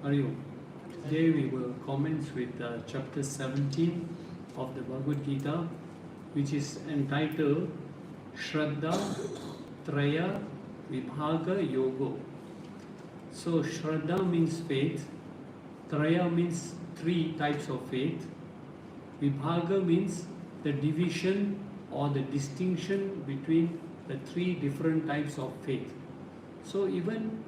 Ariyo. Today we will commence with chapter 17 of the Bhagavad Gita, which is entitled Shraddha Traya Vibhaga Yogo. So Shraddha means faith, Traya means three types of faith, Vibhaga means the division or the distinction between the three different types of faith. So even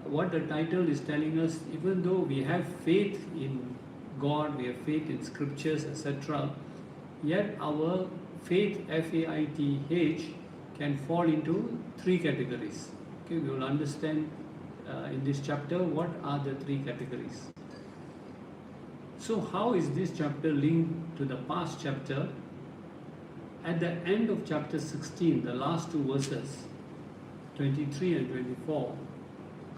what the title is telling us, even though we have faith in God, we have faith in scriptures, etc., yet our faith, F-A-I-T-H, can fall into three categories. Okay, we will understand in this chapter what are the three categories. So how is this chapter linked to the past chapter? At the end of chapter 16, the last two verses, 23 and 24,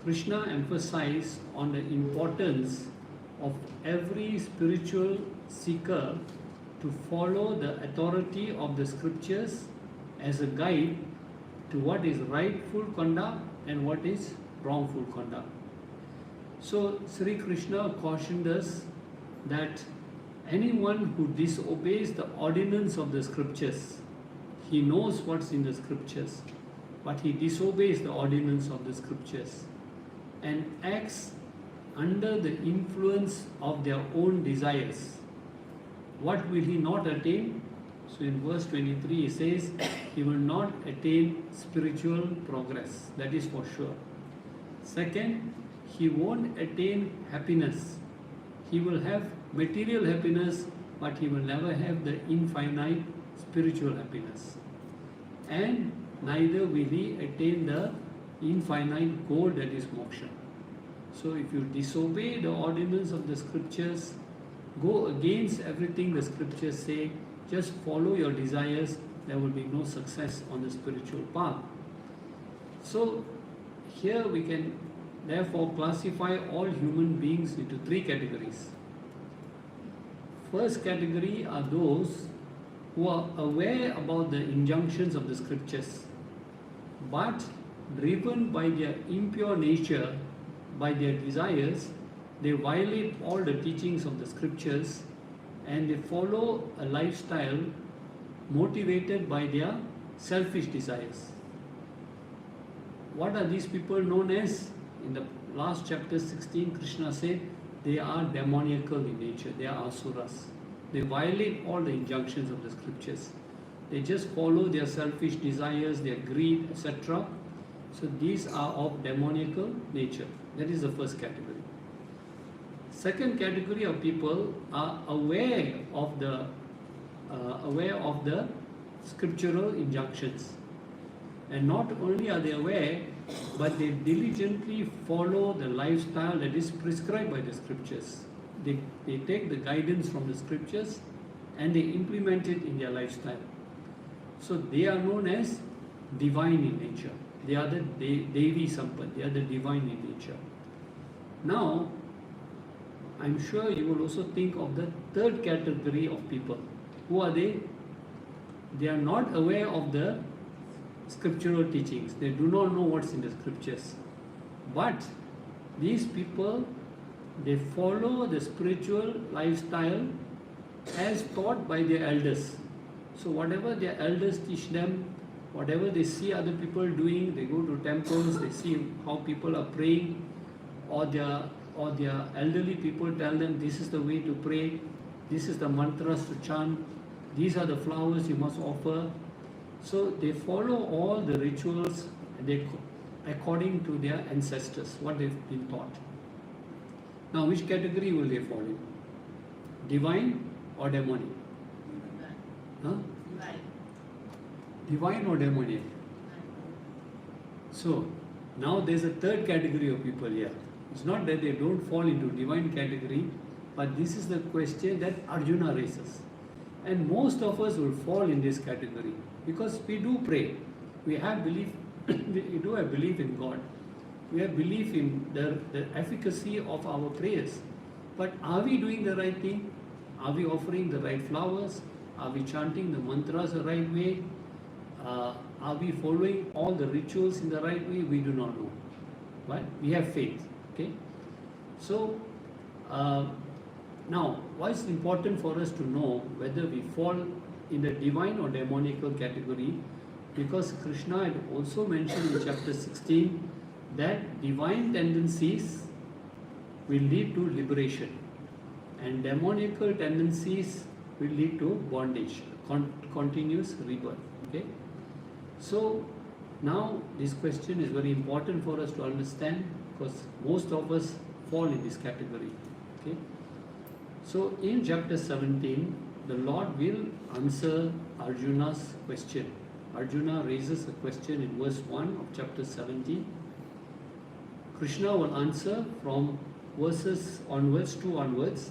Krishna emphasized on the importance of every spiritual seeker to follow the authority of the scriptures as a guide to what is rightful conduct and what is wrongful conduct. So Sri Krishna cautioned us that anyone who disobeys the ordinance of the scriptures, he knows what's in the scriptures, but he disobeys the ordinance of the scriptures and acts under the influence of their own desires. What will he not attain? So in verse 23 he says, he will not attain spiritual progress, that is for sure. Second, he won't attain happiness. He will have material happiness, but he will never have the infinite spiritual happiness. And neither will he attain the infinite goal, that is moksha. So if you disobey the ordinance of the scriptures, go against everything the scriptures say, just follow your desires, there will be no success on the spiritual path. So here we can therefore classify all human beings into three categories. First category are those who are aware about the injunctions of the scriptures, but driven by their impure nature, by their desires, they violate all the teachings of the scriptures and they follow a lifestyle motivated by their selfish desires. What are these people known as? In the last chapter 16, Krishna said they are demoniacal in nature, they are asuras. They violate all the injunctions of the scriptures. They just follow their selfish desires, their greed, etc. So these are of demoniacal nature. That is the first category. Second category of people are aware of the scriptural injunctions. And not only are they aware, but they diligently follow the lifestyle that is prescribed by the scriptures. They take the guidance from the scriptures and they implement it in their lifestyle. So they are known as divine in nature. They are the Devi Sampad, they are the divine in nature. Now, I'm sure you will also think of the third category of people. Who are they? They are not aware of the scriptural teachings. They do not know what's in the scriptures. But these people, they follow the spiritual lifestyle as taught by their elders. So whatever their elders teach them, whatever they see other people doing, they go to temples, they see how people are praying, or their elderly people tell them this is the way to pray, this is the mantras to chant, these are the flowers you must offer. So they follow all the rituals according to their ancestors, what they've been taught. Now which category will they fall in? Divine or demonic? Huh? Divine or demonic? So now there's a third category of people here. It's not that they don't fall into divine category, but this is the question that Arjuna raises. And most of us will fall in this category because we do pray. We have belief, we do have belief in God. We have belief in the efficacy of our prayers. But are we doing the right thing? Are we offering the right flowers? Are we chanting the mantras the right way? Are we following all the rituals in the right way? We do not know. But we have faith. Okay. So, now, why is it important for us to know whether we fall in the divine or demonical category? Because Krishna had also mentioned in chapter 16 that divine tendencies will lead to liberation and demonical tendencies will lead to bondage, continuous rebirth. Okay? So now this question is very important for us to understand because most of us fall in this category. Okay? So in chapter 17, the Lord will answer Arjuna's question. Arjuna raises a question in verse 1 of chapter 17. Krishna will answer from verses onwards, 2 onwards,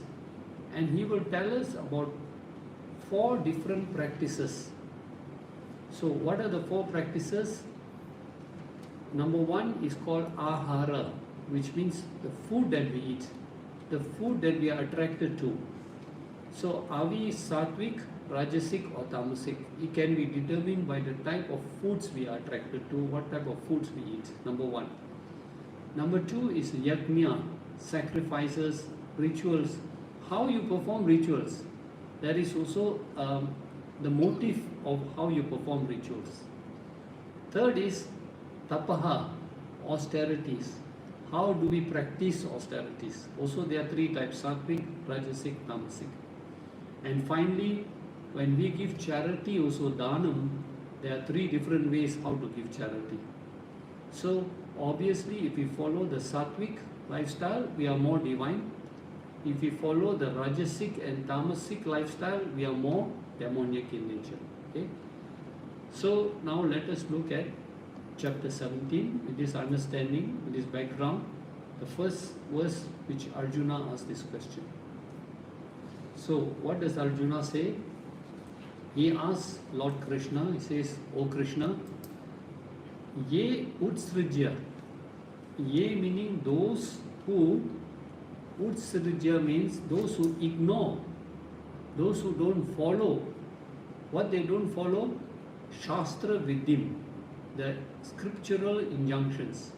and he will tell us about 4 different practices. So what are the 4 practices? Number 1 is called ahara, which means the food that we eat, the food that we are attracted to. So are we sattvic, rajasic or tamasic? It can be determined by the type of foods we are attracted to, what type of foods we eat, number 1. Number 2 is yajna, sacrifices, rituals. How you perform rituals. There is also the motive of how you perform rituals. Third is tapaha, austerities. How do we practice austerities? Also there are 3 types, sattvic, rajasic, tamasic. And finally, when we give charity, also dhanam, there are 3 different ways how to give charity. So obviously if we follow the sattvic lifestyle, we are more divine. If we follow the rajasic and tamasic lifestyle, we are more demoniac in nature. Okay? So now let us look at chapter 17 with this understanding, with this background. The first verse which Arjuna asked this question. So what does Arjuna say? He asks Lord Krishna, he says, O Krishna, ye utsrijya, ye meaning those who, utsrijya means those who ignore, those who don't follow. What they don't follow? Shastra Vidyam, the scriptural injunctions.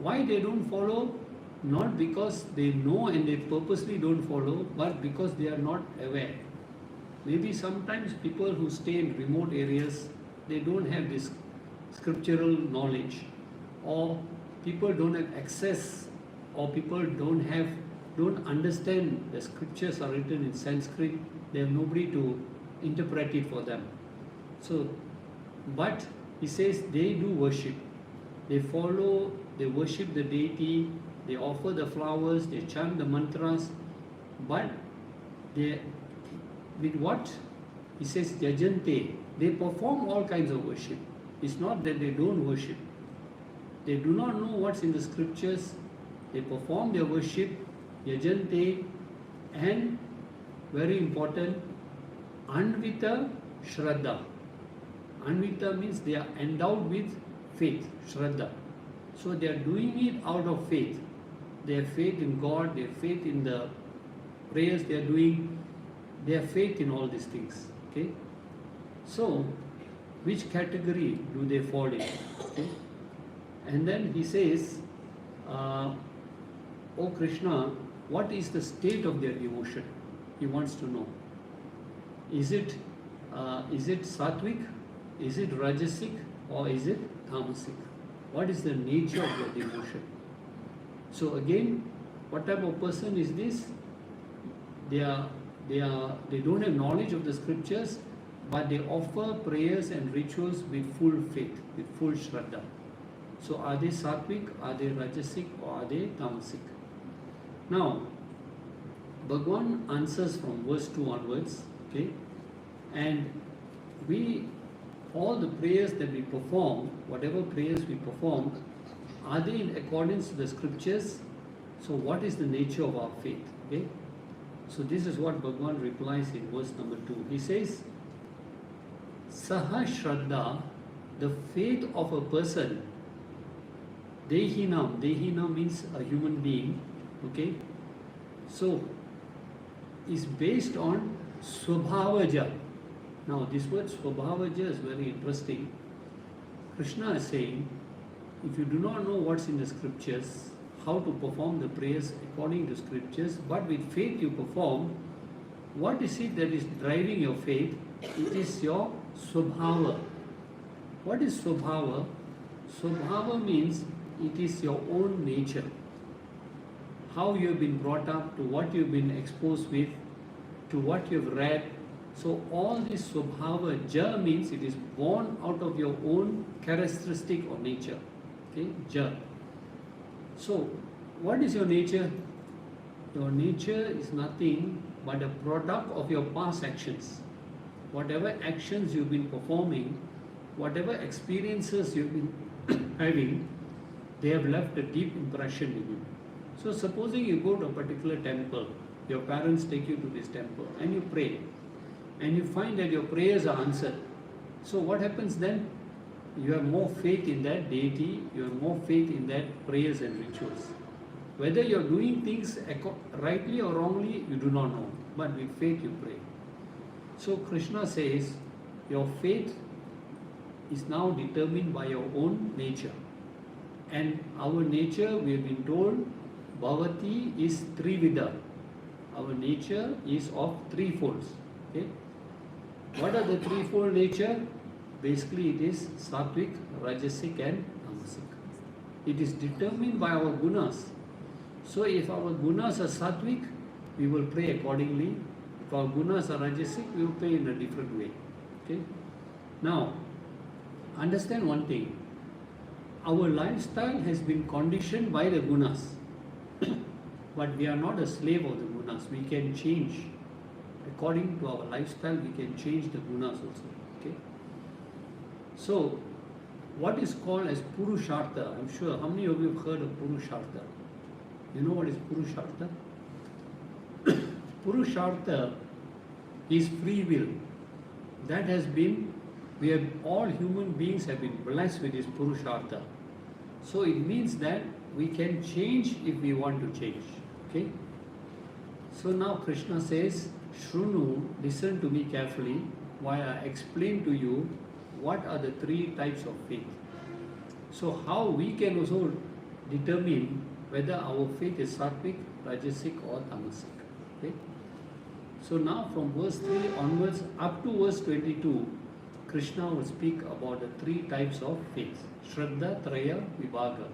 Why they don't follow? Not because they know and they purposely don't follow, but because they are not aware. Maybe sometimes people who stay in remote areas, they don't have this scriptural knowledge, or people don't have access, or people don't understand the scriptures are written in Sanskrit. They have nobody to interpret it for them. So, but he says they do worship. They follow, they worship the deity, they offer the flowers, they chant the mantras, but they, with what? He says yajante, they perform all kinds of worship. It's not that they don't worship. They do not know what's in the scriptures. They perform their worship, yajante, and very important, anvita shraddha. Anvita means they are endowed with faith, shraddha. So they are doing it out of faith. They have faith in God, they have faith in the prayers they are doing, they have faith in all these things. Okay? So, which category do they fall in? Okay? And then he says, O Krishna, what is the state of their devotion? He wants to know. Is it sattvic? Is it rajasic? Or is it tamasic? What is the nature of their devotion? So again, what type of person is this? They don't have knowledge of the scriptures, but they offer prayers and rituals with full faith, with full shraddha. So are they sattvic, are they rajasic, or are they tamasic? Now, Bhagwan answers from verse 2 onwards, okay? And all the prayers that we perform, whatever prayers we perform, are they in accordance to the scriptures? So what is the nature of our faith? Okay? So this is what Bhagwan replies in verse number 2. He says, Saha Shraddha, the faith of a person, Dehinam means a human being, okay? So, is based on Swabhavaja. Now this word Swabhavaja is very interesting. Krishna is saying, if you do not know what's in the scriptures, how to perform the prayers according to scriptures, but with faith you perform. What is it that is driving your faith? It is your swabhava. What is swabhava? Swabhava means it is your own nature. How you have been brought up, to what you have been exposed with, to what you have read. So all this swabhava, ja means it is born out of your own characteristic or nature. Okay, ja. So what is your nature? Your nature is nothing but a product of your past actions. Whatever actions you've been performing, whatever experiences you've been having, they have left a deep impression in you. So supposing you go to a particular temple, your parents take you to this temple and you pray, and you find that your prayers are answered. So what happens then? You have more faith in that deity, you have more faith in that prayers and rituals. Whether you are doing things rightly or wrongly, you do not know, but with faith you pray. So Krishna says, your faith is now determined by your own nature. And our nature, we have been told, Bhavati is Trivida. Our nature is of threefolds. Okay? What are the threefold nature? Basically it is Sattvic, Rajasic and Tamasic. It is determined by our Gunas. So if our Gunas are Sattvic, we will pray accordingly. If our Gunas are Rajasic, we will pray in a different way. Okay? Now, understand one thing. Our lifestyle has been conditioned by the Gunas. But we are not a slave of the Gunas. We can change. According to our lifestyle, we can change the Gunas also. Okay? So, what is called as Purushartha? I'm sure, how many of you have heard of Purushartha? You know what is Purushartha? Purushartha is free will. That has been, all human beings have been blessed with this Purushartha. So it means that we can change if we want to change. Okay? So now Krishna says, Shrunu, listen to me carefully while I explain to you what are the three types of faith. So how we can also determine whether our faith is Sattvic, Rajasic or Tamasic. Okay? So now from verse 3 onwards up to verse 22, Krishna will speak about the three types of faith. Shraddha, Traya, Vibhaga.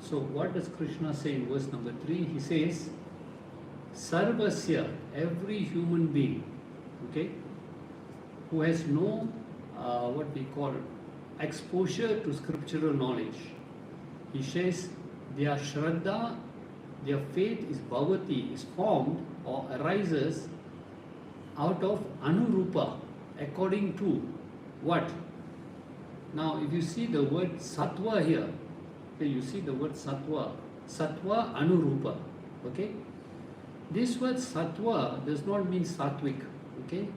So what does Krishna say in verse number 3? He says, Sarvasya, every human being, okay, who has no, what we call exposure to scriptural knowledge. He says, their Shraddha, their faith is Bhavati, is formed or arises out of Anurupa, according to what? Now, if you see the word Sattva here, okay, you see the word Sattva, Sattva Anurupa, okay? This word Sattva does not mean Sattvic, okay?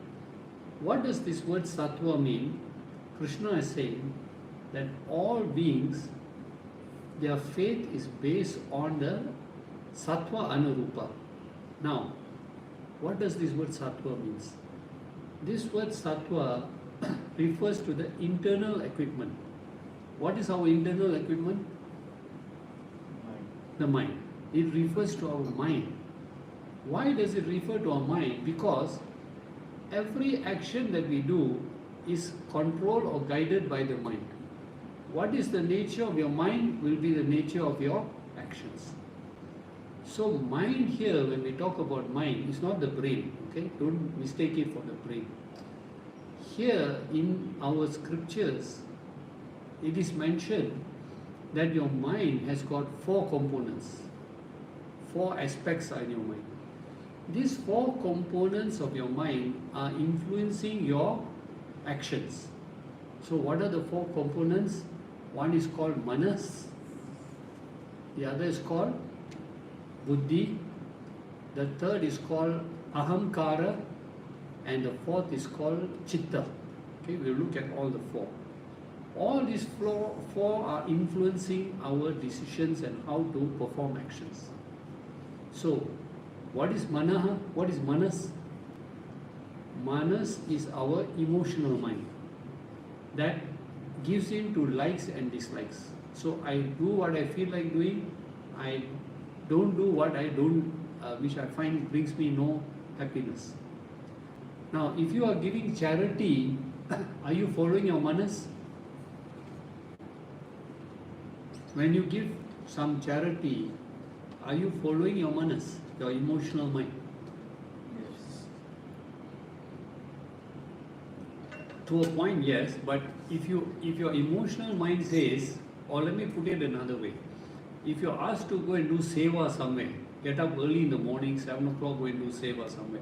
What does this word Sattva mean? Krishna is saying that all beings, their faith is based on the Sattva Anurupa. Now, what does this word Sattva means? This word Sattva refers to the internal equipment. What is our internal equipment? Mind. The mind. It refers to our mind. Why does it refer to our mind? Because every action that we do is controlled or guided by the mind. What is the nature of your mind will be the nature of your actions. So mind here, when we talk about mind, is not the brain. Okay, don't mistake it for the brain. Here in our scriptures, it is mentioned that your mind has got 4 components. 4 aspects are in your mind. These 4 components of your mind are influencing your actions. So what are the 4 components? One is called manas, the other is called buddhi, the third is called ahamkara, and the fourth is called chitta. Okay, we'll look at all the 4. All these 4 are influencing our decisions and how to perform actions. So, what is manaha? What is manas? Manas is our emotional mind that gives in to likes and dislikes. So I do what I feel like doing. I don't do what I don't, which I find brings me no happiness. Now, if you are giving charity, are you following your manas? When you give some charity, are you following your manas, your emotional mind? Yes. To a point, yes, but if your emotional mind says, or let me put it another way, if you're asked to go and do seva somewhere, get up early in the morning, 7 o'clock, go and do seva somewhere,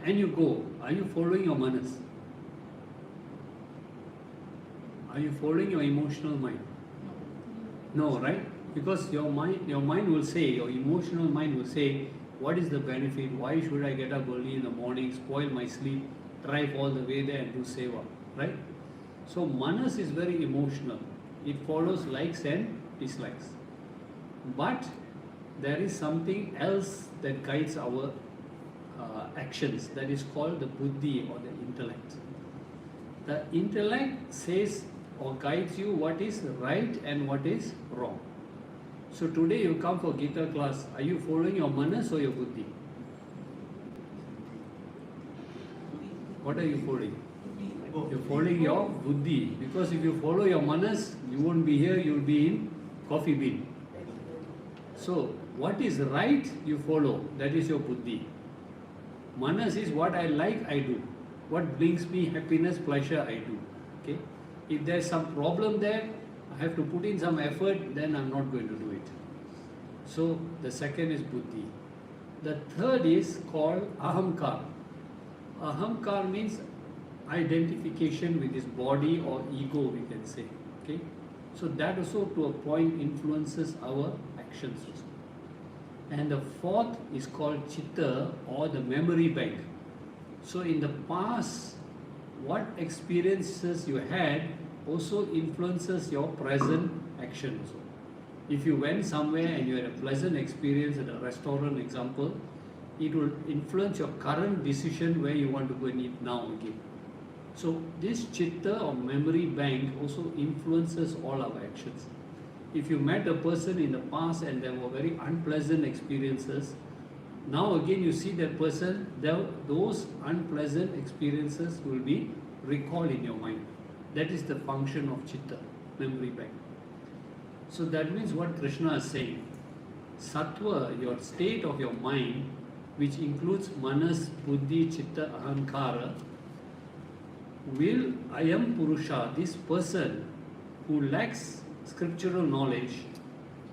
and you go, are you following your manas? Are you following your emotional mind? No, right? Because your mind will say, your emotional mind will say, what is the benefit? Why should I get up early in the morning, spoil my sleep, drive all the way there and do seva, right? So manas is very emotional. It follows likes and dislikes. But there is something else that guides our actions, that is called the buddhi or the intellect. The intellect says or guides you what is right and what is wrong. So today you come for Gita class, are you following your manas or your buddhi? What are you following? You're following your buddhi, because if you follow your manas, you won't be here, you'll be in coffee bean. So what is right, you follow, that is your buddhi. Manas is what I like, I do. What brings me happiness, pleasure, I do. Okay? If there's some problem there, I have to put in some effort, then I'm not going to do it. So the second is buddhi. The third is called ahamkar. Ahamkar means identification with this body or ego, we can say. Okay? So that also to a point influences our actions also. And the fourth is called chitta or the memory bank. So in the past, what experiences you had also influences your present action also. If you went somewhere and you had a pleasant experience at a restaurant, example, it will influence your current decision where you want to go and eat now again. So this chitta or memory bank also influences all our actions. If you met a person in the past and there were very unpleasant experiences, now again you see that person, those unpleasant experiences will be recalled in your mind. That is the function of chitta, memory bank. So that means what Krishna is saying, Sattva, your state of your mind, which includes manas, buddhi, chitta, ahankara, will ayam purusha, this person who lacks scriptural knowledge,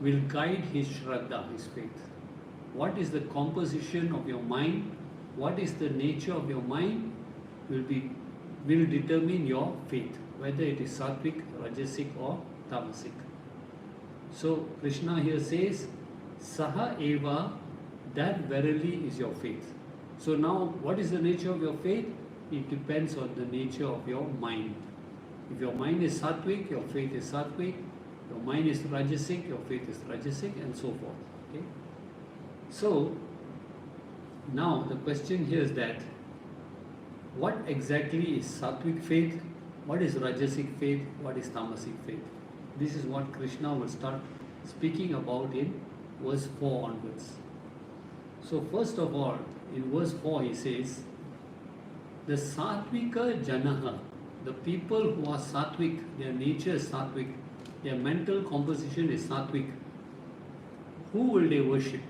will guide his shraddha, his faith. What is the composition of your mind, what is the nature of your mind will determine your faith, whether it is sattvic, rajasic or tamasic. So Krishna here says, Saha eva, that verily is your faith. So now what is the nature of your faith? It depends on the nature of your mind. If your mind is sattvic, your faith is sattvic. Your mind is rajasic, your faith is rajasic, and so forth. Okay? So now the question here is that what exactly is sattvic faith? What is rajasic faith? What is tamasic faith? This is what Krishna will start speaking about in verse 4 onwards. So first of all, in verse 4 he says, the sattvika janaha, the people who are sattvic, their nature is sattvic, their mental composition is sattvic, who will they worship?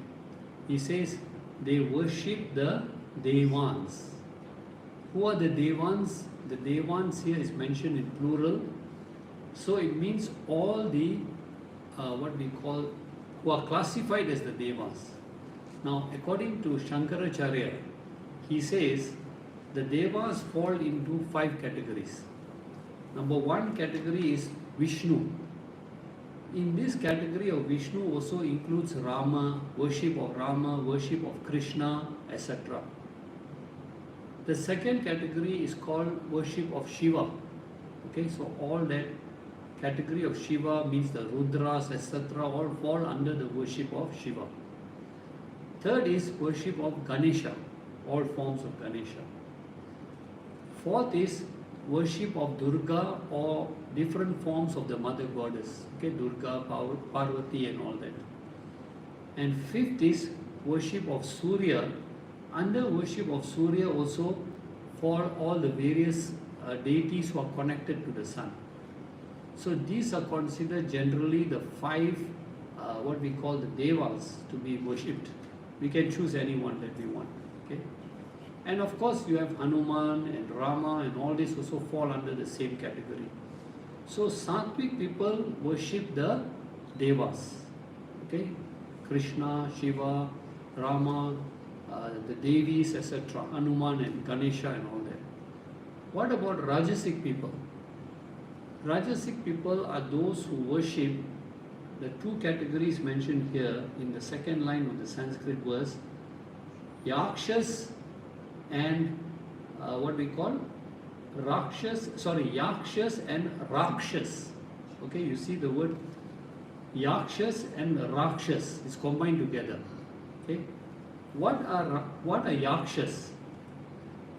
He says, they worship the devans. Who are the devans? The devans here is mentioned in plural. So it means all the, what we call, who are classified as the devas. Now, according to Shankaracharya, he says, the devas fall into 5 categories. Number 1 category is Vishnu. In this category of Vishnu also includes Rama, worship of Rama, worship of Krishna, etc. The second category is called worship of Shiva. Okay, so all that category of Shiva means the Rudras, etc. all fall under the worship of Shiva. Third is worship of Ganesha, all forms of Ganesha. Fourth is worship of Durga or different forms of the mother goddess. Okay, Durga, Parvati and all that. And fifth is worship of Surya. Under worship of Surya also for all the various deities who are connected to the sun. So these are considered generally the five what we call the devas to be worshipped. We can choose any one that we want. Okay? And of course you have Hanuman and Rama and all this also fall under the same category. So Sattvic people worship the devas. Okay? Krishna, Shiva, Rama, the Devis, etc., Hanuman and Ganesha and all that. What about Rajasic people? Rajasic people are those who worship the two categories mentioned here in the second line of the Sanskrit verse, Yakshas and what we call Yakshas and Rakshas. Okay, you see the word Yakshas and Rakshas is combined together. Okay, what are Yakshas?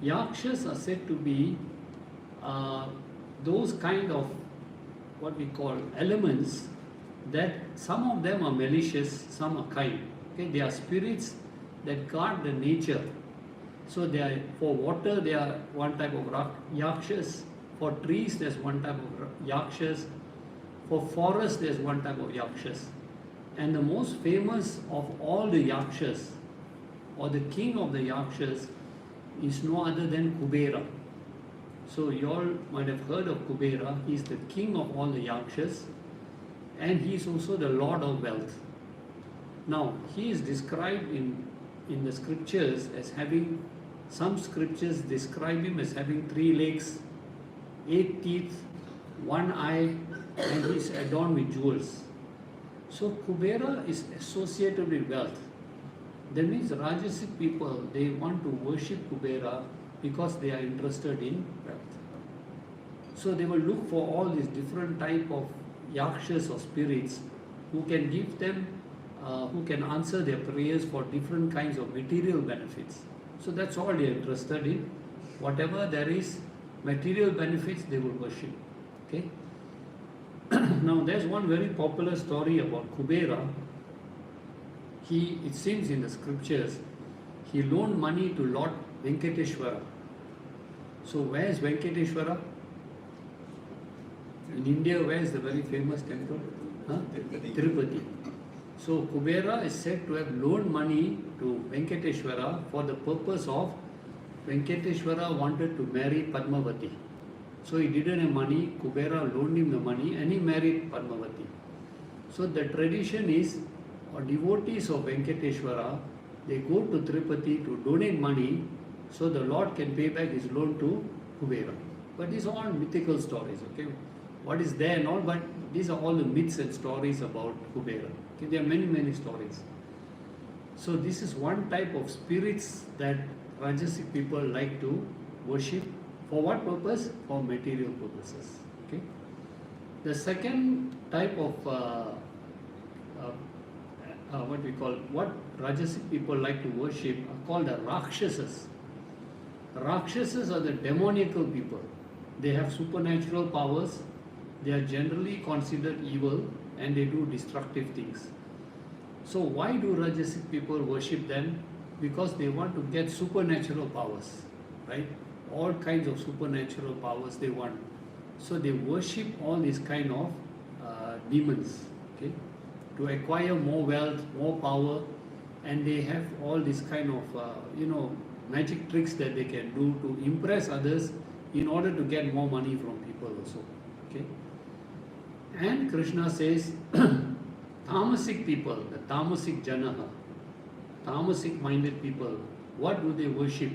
Yakshas are said to be those kind of what we call elements that some of them are malicious, some are kind. Okay, they are spirits that guard the nature. So they are, for water they are one type of Yakshas, for trees there's one type of Yakshas, for forest there's one type of Yakshas. And the most famous of all the Yakshas, or the king of the Yakshas, is no other than Kubera. So you all might have heard of Kubera. He is the king of all the Yakshas and he is also the lord of wealth. Now he is described in the scriptures as having, some scriptures describe him as having 3 legs, 8 teeth, 1 eye, and he is adorned with jewels. So Kubera is associated with wealth. That means Rajasic people, they want to worship Kubera because they are interested in wealth. So they will look for all these different type of Yakshas or spirits who can give them, who can answer their prayers for different kinds of material benefits. So that's all they are interested in. Whatever there is material benefits, they will worship. Okay. Now there's one very popular story about Kubera. It seems in the scriptures, he loaned money to Lord Venkateshwara. So where is Venkateshwara? In India, where is the very famous temple? Tirupati. So Kubera is said to have loaned money to Venkateshwara for the purpose of, Venkateshwara wanted to marry Padmavati. So he didn't have money, Kubera loaned him the money and he married Padmavati. So the tradition is, devotees of Venkateshwara, they go to Tirupati to donate money so the Lord can pay back his loan to Kubera. But these are all mythical stories, okay? What is there and all, but these are all the myths and stories about Kubera. Okay? There are many, many stories. So this is one type of spirits that Rajasic people like to worship. For what purpose? For material purposes. Okay? The second type of what Rajasic people like to worship are called the Rakshasas. Rakshasas are the demoniacal people. They have supernatural powers. They are generally considered evil and they do destructive things. So why do Rajasic people worship them? Because they want to get supernatural powers, right? All kinds of supernatural powers they want. So they worship all these kind of demons, okay? To acquire more wealth, more power, and they have all these kind of magic tricks that they can do to impress others in order to get more money from people also. Okay? And Krishna says, Tamasic people, the Tamasic Janaha, Tamasic minded people, what do they worship?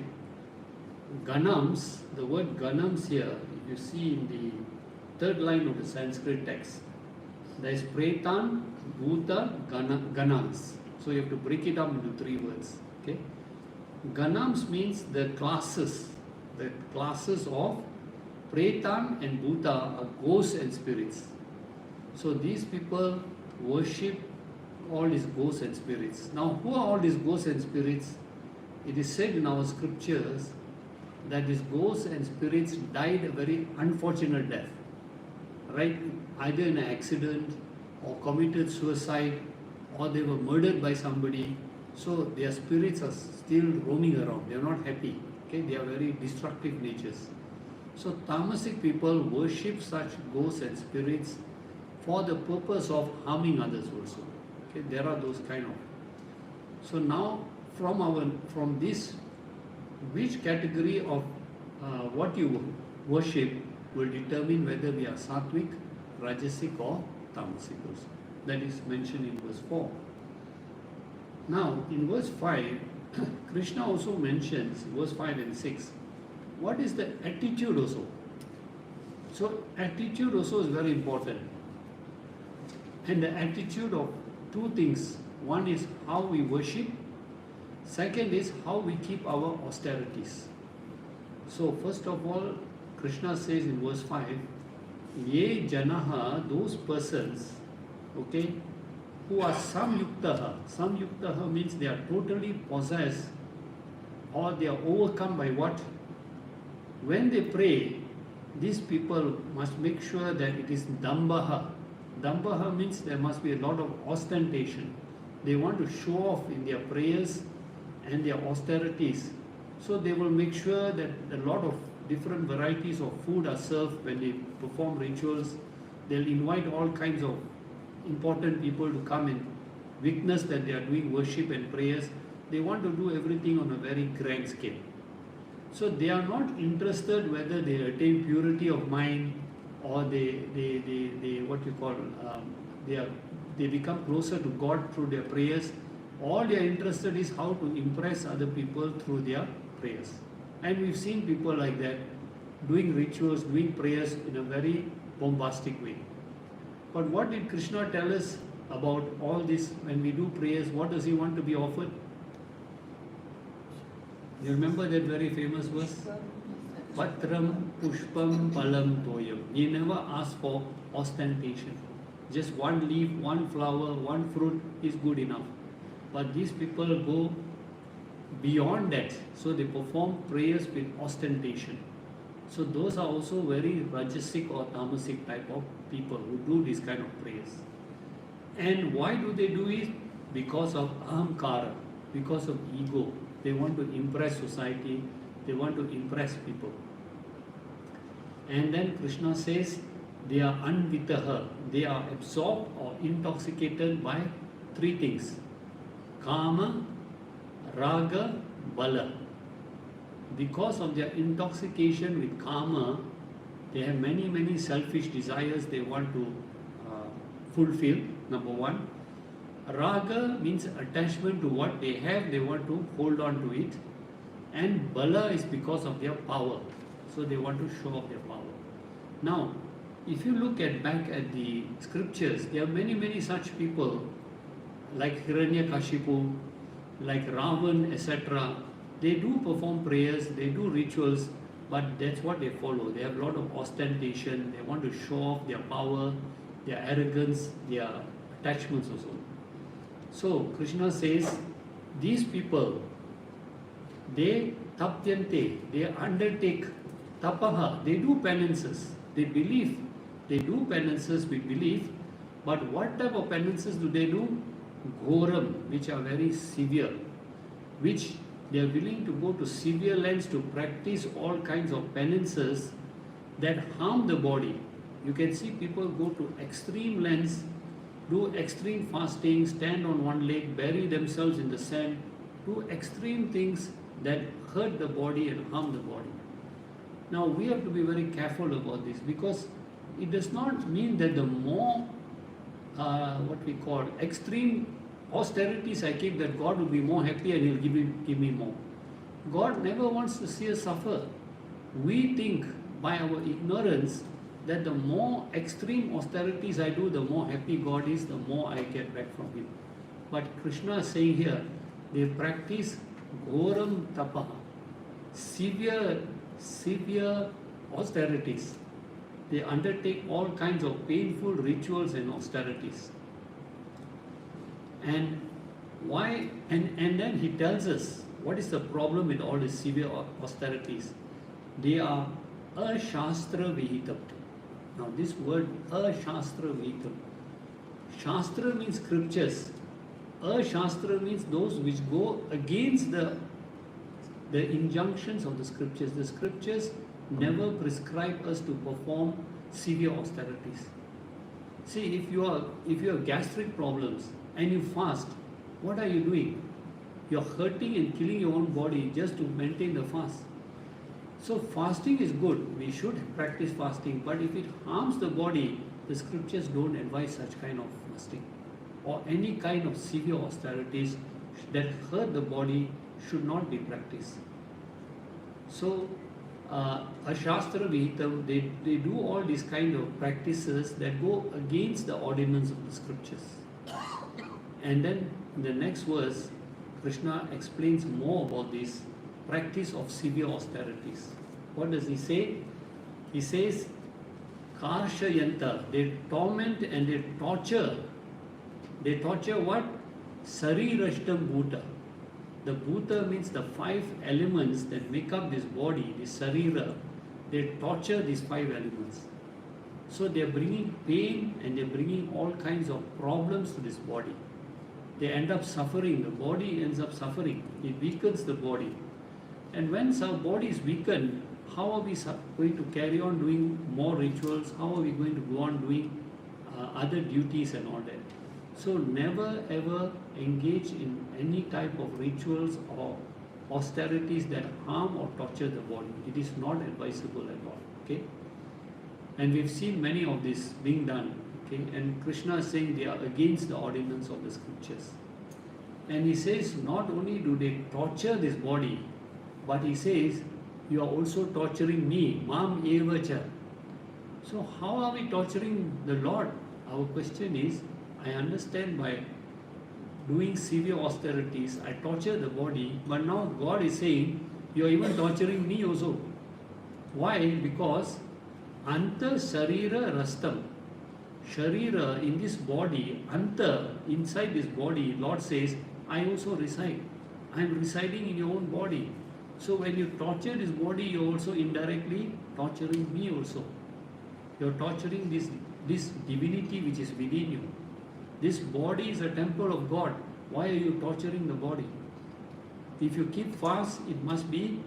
Ganams, the word Ganams here, if you see in the third line of the Sanskrit text, there is Pretan, Bhuta, Ganams. So you have to break it up into 3 words. Okay? Ganams means the classes of Pretan and Bhuta are ghosts and spirits. So these people worship all these ghosts and spirits. Now, who are all these ghosts and spirits? It is said in our scriptures that these ghosts and spirits died a very unfortunate death, right? Either in an accident or committed suicide or they were murdered by somebody. So their spirits are still roaming around. They are not happy. Okay, they are very destructive natures. So tamasic people worship such ghosts and spirits for the purpose of harming others also. Okay, there are those kind of. So now from this, which category of what you worship will determine whether we are sattvic, rajasic or tamasic also. That is mentioned in verse 4. Now in verse 5, Krishna also mentions, verse 5 and 6, what is the attitude also. So attitude also is very important. And the attitude of two things. One is how we worship. Second is how we keep our austerities. So first of all, Krishna says in verse 5, Ye janaha, those persons, okay, who are samyuktaha. Samyuktaha means they are totally possessed or they are overcome by what? When they pray, these people must make sure that it is dambaha. Dambaha means there must be a lot of ostentation. They want to show off in their prayers and their austerities. So they will make sure that a lot of different varieties of food are served when they perform rituals. They'll invite all kinds of important people to come and witness that they are doing worship and prayers. They want to do everything on a very grand scale. So they are not interested whether they attain purity of mind or they become closer to God through their prayers. All they are interested is how to impress other people through their prayers. And we've seen people like that doing rituals, doing prayers in a very bombastic way. But what did Krishna tell us about all this? When we do prayers, what does he want to be offered? You remember that very famous verse? Patram pushpam palam toyam. He never asked for ostentation. Just one leaf, one flower, one fruit is good enough. But these people go beyond that. So they perform prayers with ostentation. So those are also very rajasic or tamasic type of people who do this kind of prayers. And why do they do it? Because of ahamkara, because of ego. They want to impress society, they want to impress people. And then Krishna says they are anvitaha, they are absorbed or intoxicated by three things: kama, raga, bala. Because of their intoxication with kama, they have many selfish desires they want to fulfill, number one. Raga means attachment to what they have, they want to hold on to it. And bala is because of their power. So they want to show off their power. Now, if you look back at the scriptures, there are many such people like Hiranyakashipu, like Ravan, etc. They do perform prayers, they do rituals, but that's what they follow. They have a lot of ostentation, they want to show off their power, their arrogance, their attachments also. So Krishna says, these people, they tapyante, they undertake tapaha, they do penances, they believe, they do penances with belief, but what type of penances do they do? Ghoram, which are very severe, which they are willing to go to severe lengths to practice all kinds of penances that harm the body. You can see people go to extreme lengths, do extreme fasting, stand on one leg, bury themselves in the sand, do extreme things that hurt the body and harm the body. Now we have to be very careful about this, because it does not mean that the more what we call extreme austerities I keep, that God will be more happy and He'll give me more. God never wants to see us suffer. We think by our ignorance that the more extreme austerities I do, the more happy God is, the more I get back from Him. But Krishna is saying here, they practice ghoram tapaha, severe austerities. They undertake all kinds of painful rituals and austerities. And why? And then he tells us what is the problem with all these severe austerities. they are ashastra vihitam. Now this word ashastra vihitam. Shastra means scriptures. Ashastra means those which go against the injunctions of the scriptures. The scriptures never prescribe us to perform severe austerities. See, if you have gastric problems and you fast, what are you doing? You are hurting and killing your own body just to maintain the fast. So fasting is good. We should practice fasting, but if it harms the body, the scriptures don't advise such kind of fasting or any kind of severe austerities that hurt the body should not be practiced. So, Ashastra Vihitam, they do all these kind of practices that go against the ordinance of the scriptures. And then in the next verse, Krishna explains more about this practice of severe austerities. What does he say? He says, Karshayanta, they torment and they torture. They torture what? Sarirashtam Bhuta. The Bhuta means the 5 elements that make up this body, this Sarira. They torture these 5 elements. So they are bringing pain and they are bringing all kinds of problems to this body. They end up suffering, the body ends up suffering. It weakens the body. And when our body is weakened, how are we going to carry on doing more rituals? How are we going to go on doing other duties and all that? So never ever engage in any type of rituals or austerities that harm or torture the body. It is not advisable at all. Okay? And we've seen many of this being done. Okay? And Krishna is saying they are against the ordinance of the scriptures. And he says not only do they torture this body, but he says you are also torturing me, mam evacha. So how are we torturing the Lord? Our question is, I understand by doing severe austerities, I torture the body, but now God is saying, you are even torturing me also. Why? Because anta sharira rastam. Sharira, in this body, anta, inside this body, Lord says, I also reside. I am residing in your own body. So when you torture this body, you are also indirectly torturing me also. You are torturing this divinity which is within you. This body is a temple of God. Why are you torturing the body? If you keep fast, you must be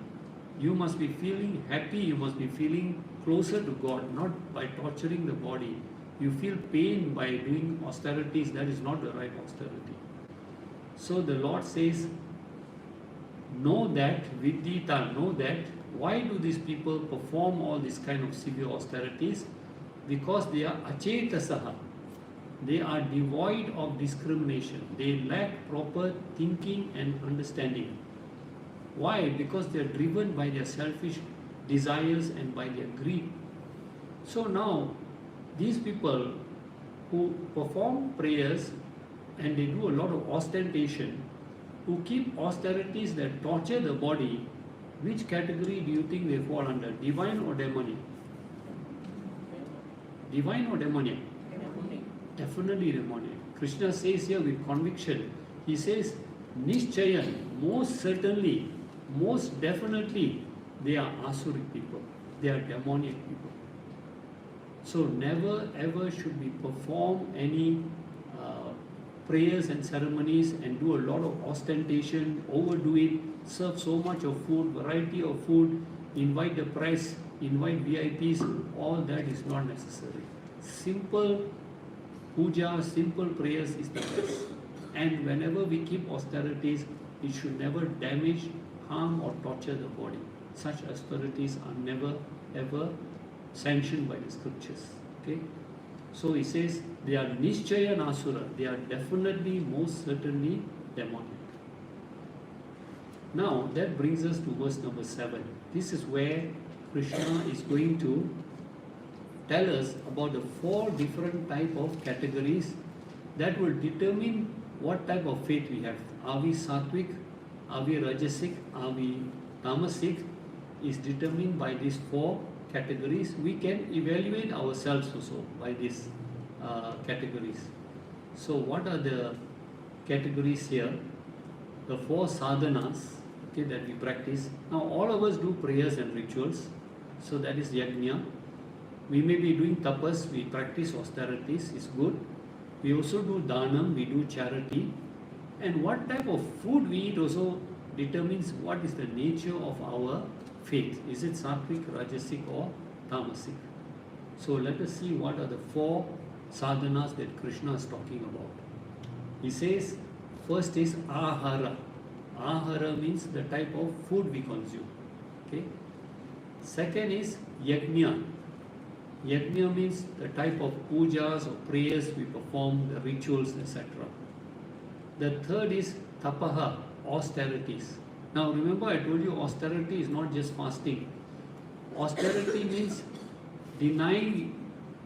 feeling happy, you must be feeling closer to God, not by torturing the body. You feel pain by doing austerities, that is not the right austerity. So the Lord says, know that, Vidyita, know that, why do these people perform all these kind of severe austerities? Because they are achetasaha. They are devoid of discrimination. They lack proper thinking and understanding. Why? Because they are driven by their selfish desires and by their greed. So now, these people who perform prayers and they do a lot of ostentation, who keep austerities that torture the body, which category do you think they fall under? Divine or demonic? Divine or demonic? Definitely demonic. Krishna says here with conviction, he says, Nishchayan, most certainly, most definitely, they are asuric people. They are demonic people. So never ever should we perform any prayers and ceremonies and do a lot of ostentation, overdo it, serve so much of food, variety of food, invite the press, invite VIPs, all that is not necessary. Simple puja, simple prayers is the best. And whenever we keep austerities, it should never damage, harm or torture the body. Such austerities are never ever sanctioned by the scriptures. Okay? So he says they are Nishchaya and Asura. They are definitely, most certainly demonic. Now that brings us to verse number 7. This is where Krishna is going to tell us about the 4 different type of categories that will determine what type of faith we have. Are we sattvic? Are we rajasic? Are we tamasic? Is determined by these 4 categories. We can evaluate ourselves also by these categories. So what are the categories here? The 4 sadhanas. Okay, okay, that we practice. Now all of us do prayers and rituals, so that is yajna. We may be doing tapas, we practice austerities, is good. We also do dhanam, we do charity. And what type of food we eat also determines what is the nature of our faith. Is it sattvic, rajasic or tamasic? So let us see what are the 4 sadhanas that Krishna is talking about. He says, first is ahara. Ahara means the type of food we consume. Okay. Second is yajna. Yajna means the type of pujas or prayers we perform, the rituals, etc. The third is tapaha, austerities. Now remember, I told you austerity is not just fasting. Austerity means denying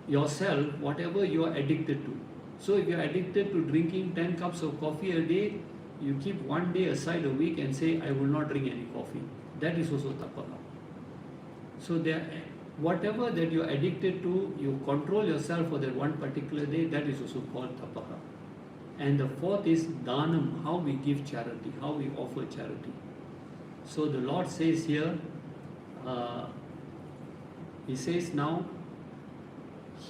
yourself whatever you are addicted to. So if you are addicted to drinking 10 cups of coffee a day, you keep one day aside a week and say, I will not drink any coffee. That is also tapaha. So whatever that you are addicted to, you control yourself for that one particular day, that is also called tapaha. And the fourth is dhanam, how we give charity, how we offer charity. So the Lord says here, He says now,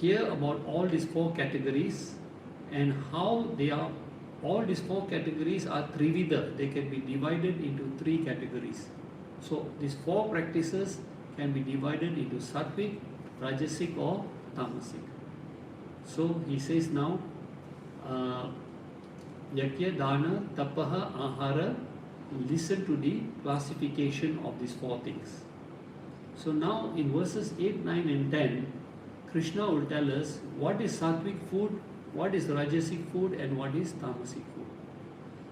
hear about all these 4 categories and how they are, all these 4 categories are trivida, they can be divided into 3 categories. So these 4 practices can be divided into sattvic, rajasic or tamasic. So he says now, Yakya, Dana, Tapaha, Ahara, listen to the classification of these 4 things. So now in verses 8, 9 and 10, Krishna will tell us what is sattvic food, what is rajasic food and what is tamasic food.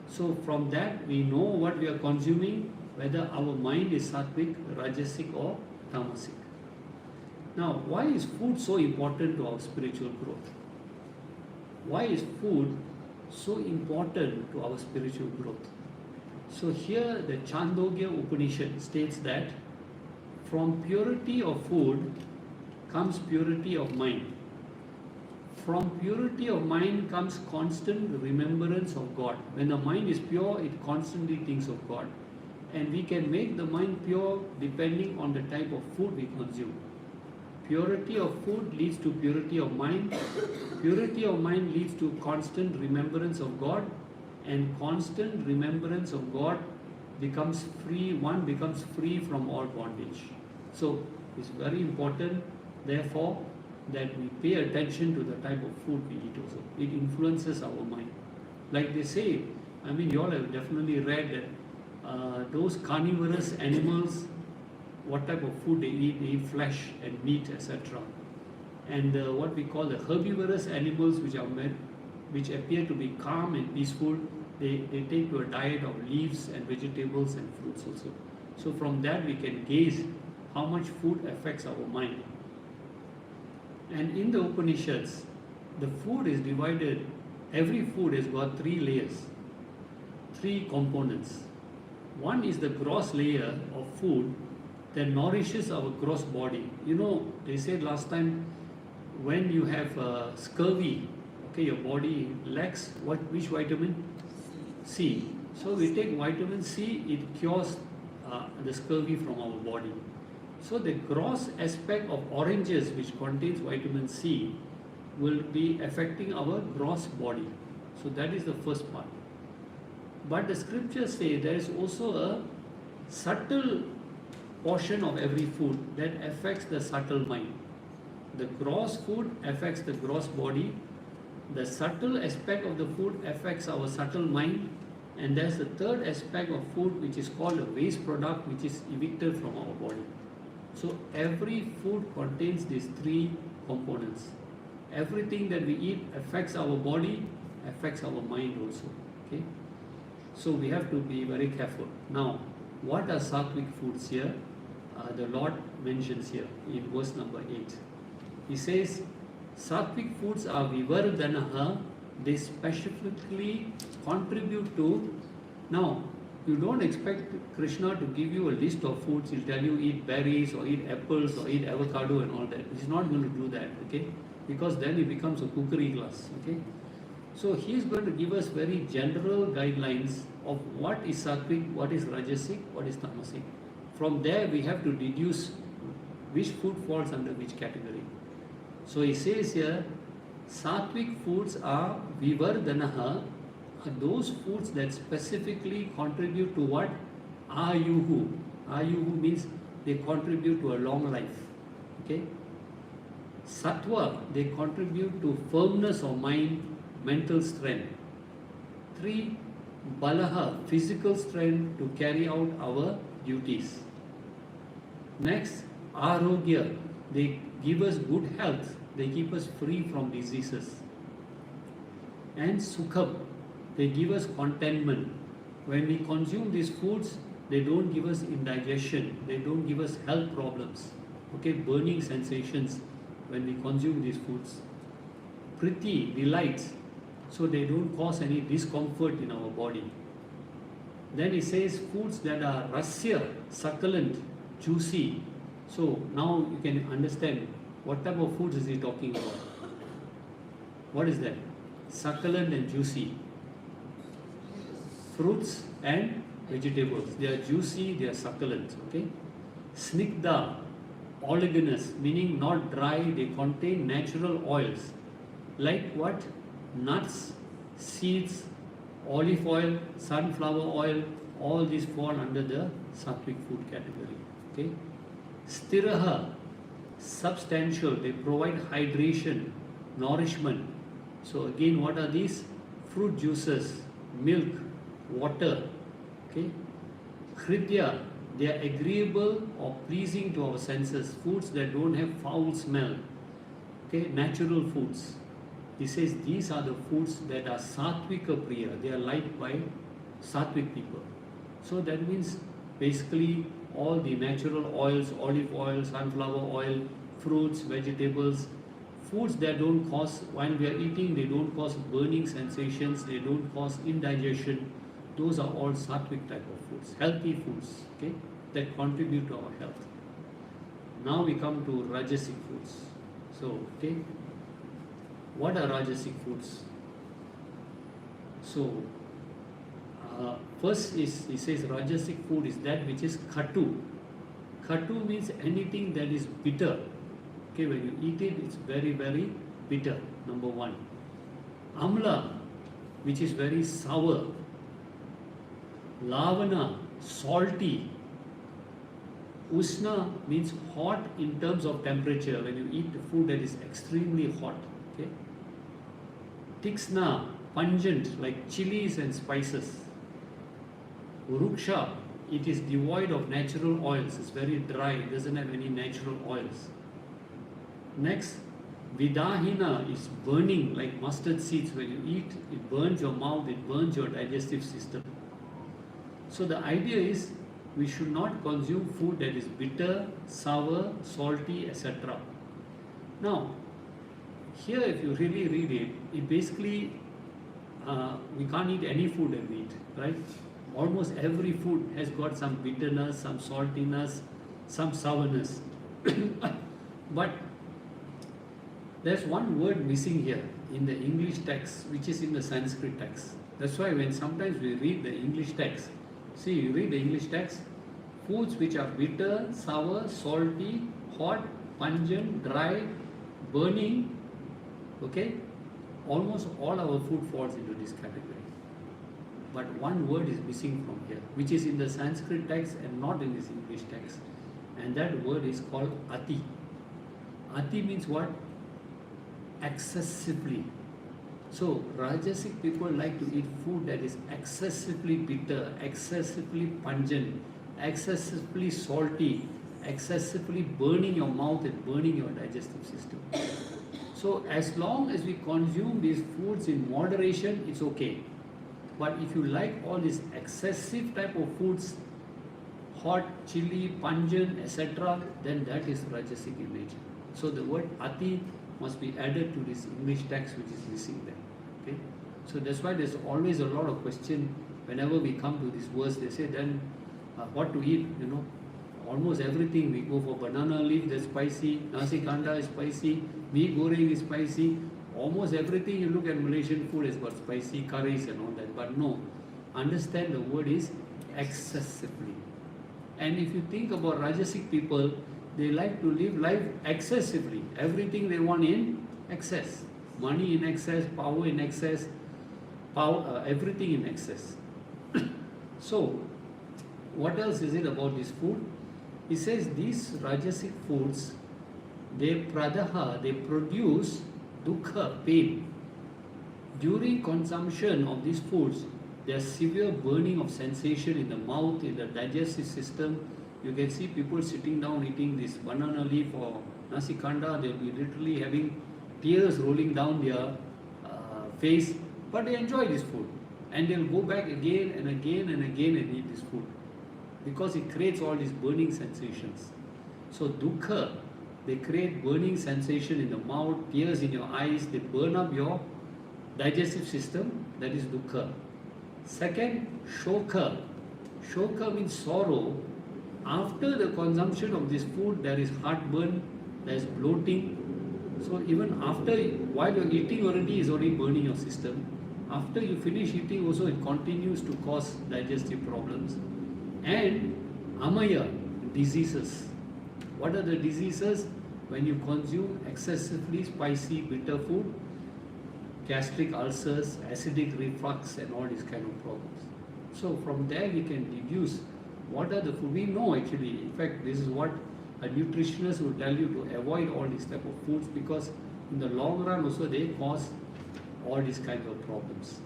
So from that we know what we are consuming, whether our mind is sattvic, rajasic or tamasic. Now why is food so important to our spiritual growth? Why is food so important to our spiritual growth? So here the Chandogya Upanishad states that from purity of food comes purity of mind. From purity of mind comes constant remembrance of God. When the mind is pure, it constantly thinks of God. And we can make the mind pure depending on the type of food we consume. Purity of food leads to purity of mind. Purity of mind leads to constant remembrance of God. And constant remembrance of God becomes free, one becomes free from all bondage. So it's very important, therefore, that we pay attention to the type of food we eat also. It influences our mind. Like they say, I mean, you all have definitely read that those carnivorous animals, what type of food they eat flesh and meat, etc. And what we call the herbivorous animals, which appear to be calm and peaceful, they take to a diet of leaves and vegetables and fruits also. So from that we can gauge how much food affects our mind. And in the Upanishads, the food is divided, every food has got 3 layers, 3 components. One is the gross layer of food that nourishes our gross body. You know, they said last time, when you have scurvy, okay, your body lacks which vitamin? C. So we take vitamin C, it cures the scurvy from our body. So the gross aspect of oranges, which contains vitamin C, will be affecting our gross body. So that is the first part. But the scriptures say there is also a subtle portion of every food that affects the subtle mind. The gross food affects the gross body. The subtle aspect of the food affects our subtle mind. And there's the third aspect of food, which is called a waste product, which is evicted from our body. So every food contains these 3 components. Everything that we eat affects our body, affects our mind also. Okay? So we have to be very careful. Now, what are sattvic foods here? The Lord mentions here in verse number 8. He says, sattvic foods are vivardhanaha, they specifically contribute to. Now, you don't expect Krishna to give you a list of foods. He'll tell you eat berries or eat apples or eat avocado and all that. He's not going to do that, okay? Because then it becomes a cookery class, okay? So he is going to give us very general guidelines of what is sattvic, what is rajasic, what is tamasic. From there we have to deduce which food falls under which category. So he says here, sattvic foods are vivardhanaha, are those foods that specifically contribute to what? Ayuhu. Ayuhu means they contribute to a long life. Okay? Sattva, they contribute to firmness of mind, mental strength. 3, balaha, physical strength to carry out our duties. Next, arogya, they give us good health, they keep us free from diseases. And sukham, they give us contentment. When we consume these foods, they don't give us indigestion, they don't give us health problems. Okay, burning sensations when we consume these foods. Priti, delights, so they don't cause any discomfort in our body. Then he says foods that are rasya, succulent, juicy. So now you can understand what type of foods is he talking about. What is that? Succulent and juicy. Fruits and vegetables. They are juicy, they are succulent. Okay? Snigdha, oleaginous, meaning not dry, they contain natural oils. Like what? Nuts, seeds, olive oil, sunflower oil, all these fall under the sattvic food category. Okay? Stiraha, substantial, they provide hydration, nourishment. So again, what are these? Fruit juices, milk, water. Okay? Hridya, they are agreeable or pleasing to our senses, foods that don't have foul smell. Okay? Natural foods. He says these are the foods that are sattvika priya, they are liked by sattvic people. So that means basically all the natural oils, olive oil, sunflower oil, fruits, vegetables, foods that don't cause, while we are eating, they don't cause burning sensations, they don't cause indigestion. Those are all sattvic type of foods, healthy foods, okay, that contribute to our health. Now we come to rajasic foods. So, okay, what are rajasic foods? So, first is, he says rajasic food is that which is khatu. Khatu means anything that is bitter. Okay, when you eat it, it's very, very bitter, number one. Amla, which is very sour. Lavana, salty. Usna means hot in terms of temperature, when you eat food that is extremely hot. Okay. Tiksna, pungent, like chilies and spices. Uruksha, it is devoid of natural oils, it's very dry, it doesn't have any natural oils. Next, Vidahina is burning like mustard seeds. When you eat, it burns your mouth, it burns your digestive system. So the idea is we should not consume food that is bitter, sour, salty, etc. Now, here if you really read it, it basically, we can't eat any food that we eat, right? Almost every food has got some bitterness, some saltiness, some sourness. But there's one word missing here in the English text, which is in the Sanskrit text. That's why when sometimes we read the English text, see, you read the English text, foods which are bitter, sour, salty, hot, pungent, dry, burning, okay, almost all our food falls into this category. But one word is missing from here, which is in the Sanskrit text and not in this English text. And that word is called ati. Ati means what? Excessively. So Rajasic people like to eat food that is excessively bitter, excessively pungent, excessively salty, excessively burning your mouth and burning your digestive system. So as long as we consume these foods in moderation, it's okay. But if you like all these excessive type of foods, hot, chili, pungent, etc., then that is Rajasic in nature. So the word ati must be added to this English text which is missing there. Okay? So that's why there's always a lot of question whenever we come to this verse. They say then what to eat, you know. Almost everything we go for banana leaf, that's spicy, nasi kanda is spicy, mee goreng is spicy, Almost everything you look at Malaysian food has got spicy curries and all that. But no, understand the word is excessively. And if you think about Rajasic people, they like to live life excessively. Everything they want in excess. Money in excess, power in excess, everything in excess. So, what else is it about this food? He says these Rajasic foods, they produce dukkha, pain. During consumption of these foods, there's severe burning of sensation in the mouth, in the digestive system. You can see people sitting down eating this banana leaf or nasi kanda, they'll be literally having tears rolling down their face, but they enjoy this food. And they'll go back again and again and again and eat this food because it creates all these burning sensations. So dukkha, they create burning sensation in the mouth, tears in your eyes, they burn up your digestive system, that is dukkha. Second, shoka. Shoka means sorrow. After the consumption of this food, there is heartburn, there is bloating. So even after, while you're eating already, is already burning your system. After you finish eating also, it continues to cause digestive problems. And amaya, diseases. What are the diseases? When you consume excessively spicy, bitter food, gastric ulcers, acidic reflux and all these kind of problems. So from there we can deduce what are the food. We know actually, in fact this is what a nutritionist will tell you to avoid all these type of foods because in the long run also they cause all these kinds of problems.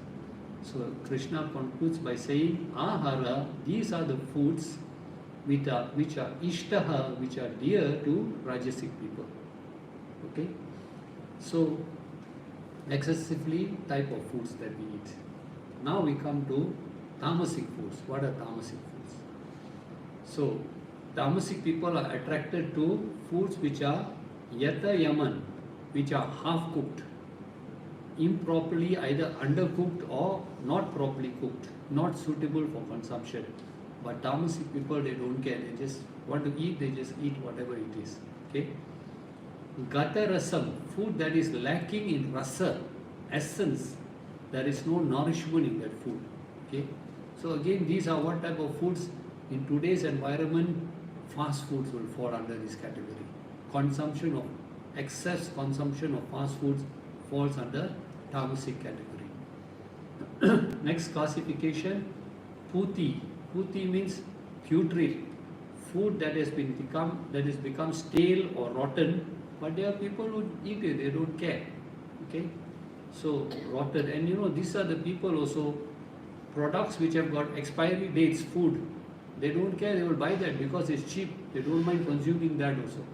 So Krishna concludes by saying, ahara, these are the foods which are ishtaha, which are dear to Rajasic people. Okay? So excessively type of foods that we eat. Now we come to Tamasic foods. What are Tamasic foods? So Tamasic people are attracted to foods which are yata yaman, which are half cooked, improperly either undercooked or not properly cooked, not suitable for consumption. But Tamasic people, they don't care, they just want to eat, they just eat whatever it is. Okay? Gata rasam, food that is lacking in rasa, essence, there is no nourishment in that food. Okay? So again, these are what type of foods in today's environment. Fast foods will fall under this category. Excess consumption of fast foods falls under Tamasic category. Next classification, puti. Puti means putrid, food that has become stale or rotten, but there are people who eat it, they don't care. Okay, so rotten, and you know these are the people also, products which have got expiry dates, food, they don't care, they will buy that because it's cheap, they don't mind consuming that also.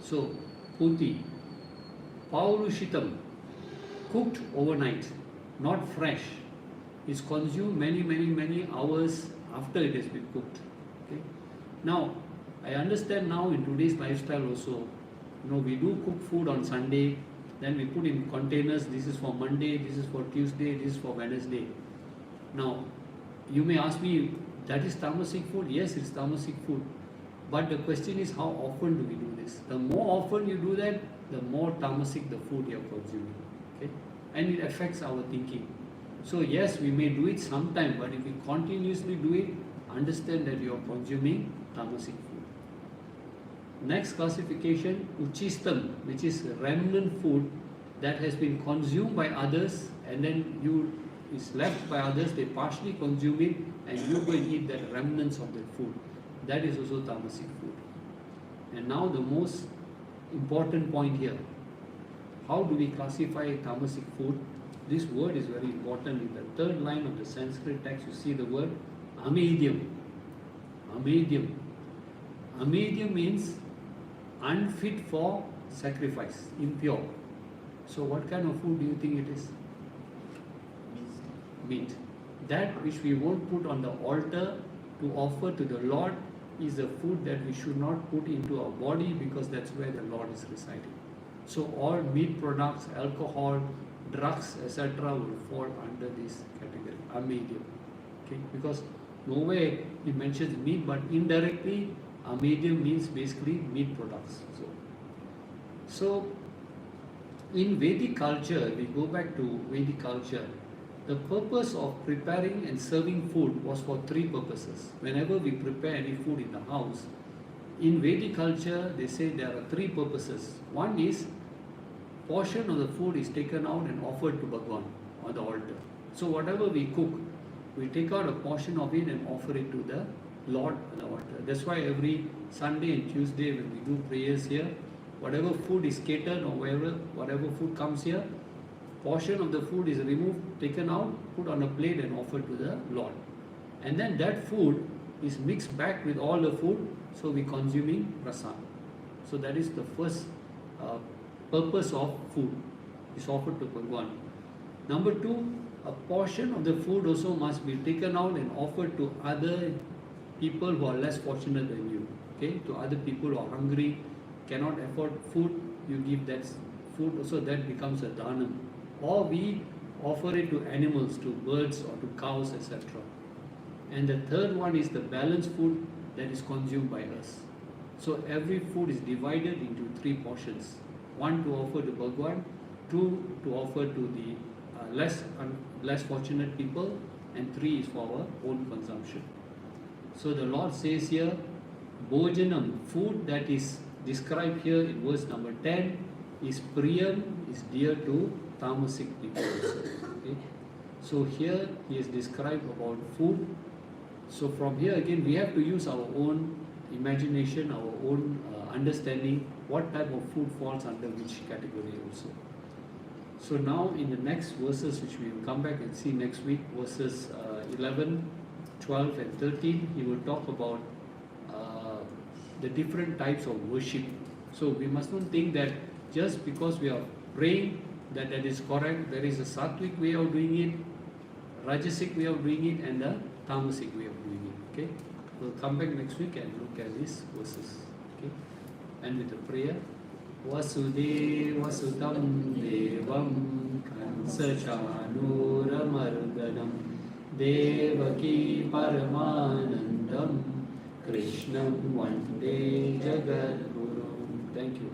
So puti. Paurushitam, cooked overnight, not fresh, is consumed many hours after it has been cooked. Okay? Now, I understand now in today's lifestyle also, you know, we do cook food on Sunday, then we put in containers, this is for Monday, this is for Tuesday, this is for Wednesday. Now, you may ask me, that is Tamasic food? Yes, it's Tamasic food. But the question is, how often do we do this? The more often you do that, the more Tamasic the food you are consuming. Okay? And it affects our thinking. So yes, we may do it sometime, but if we continuously do it, understand that you are consuming Tamasic food. Next classification, uchistam, which is remnant food that has been consumed by others and then is left by others, they partially consume it and you go and eat that remnants of that food. That is also Tamasic food. And now the most important point here. How do we classify Tamasic food? This word is very important. In the third line of the Sanskrit text, you see the word amedium. Amedium. Amedium means unfit for sacrifice, impure. So what kind of food do you think it is? Meat. That which we won't put on the altar to offer to the Lord is the food that we should not put into our body because that's where the Lord is residing. So all meat products, alcohol, drugs, etc. will fall under this category, amedium. Okay? Because nowhere it mentions meat, but indirectly amedium means basically meat products. So In Vedic culture, we go back to Vedic culture, the purpose of preparing and serving food was for three purposes. Whenever we prepare any food in the house, in Vedic culture, they say there are three purposes. One is, portion of the food is taken out and offered to Bhagwan on the altar. So whatever we cook, we take out a portion of it and offer it to the Lord on the altar. That's why every Sunday and Tuesday when we do prayers here, whatever food is catered or whatever food comes here, portion of the food is removed, taken out, put on a plate and offered to the Lord. And then that food is mixed back with all the food, so we consuming prasad. So that is the first purpose of food, is offered to Bhagwan. Number two, a portion of the food also must be taken out and offered to other people who are less fortunate than you. Okay, to other people who are hungry, cannot afford food, you give that food, also that becomes a dhanam. Or we offer it to animals, to birds or to cows, etc. And the third one is the balanced food that is consumed by us. So every food is divided into three portions. One to offer to Bhagwan, two to offer to the less fortunate people, and three is for our own consumption. So the Lord says here, Bhojanam, food that is described here in verse number 10, is priyam, is dear to tamasic people also. Okay? So here he has described about food. So from here again we have to use our own imagination, our own understanding what type of food falls under which category also. So now in the next verses which we will come back and see next week, verses 11, 12 and 13, he will talk about the different types of worship. So we must not think that just because we are praying that is correct. There is a sattvic way of doing it, rajasic way of doing it, and a tamasic way of doing it. Okay, we'll come back next week and look at these verses. Okay, and with the prayer, Vasudeva Sutam Devam Kansachanuramardanam Devaki Paramanandam Krishnam Vande Jagadguru. Thank you.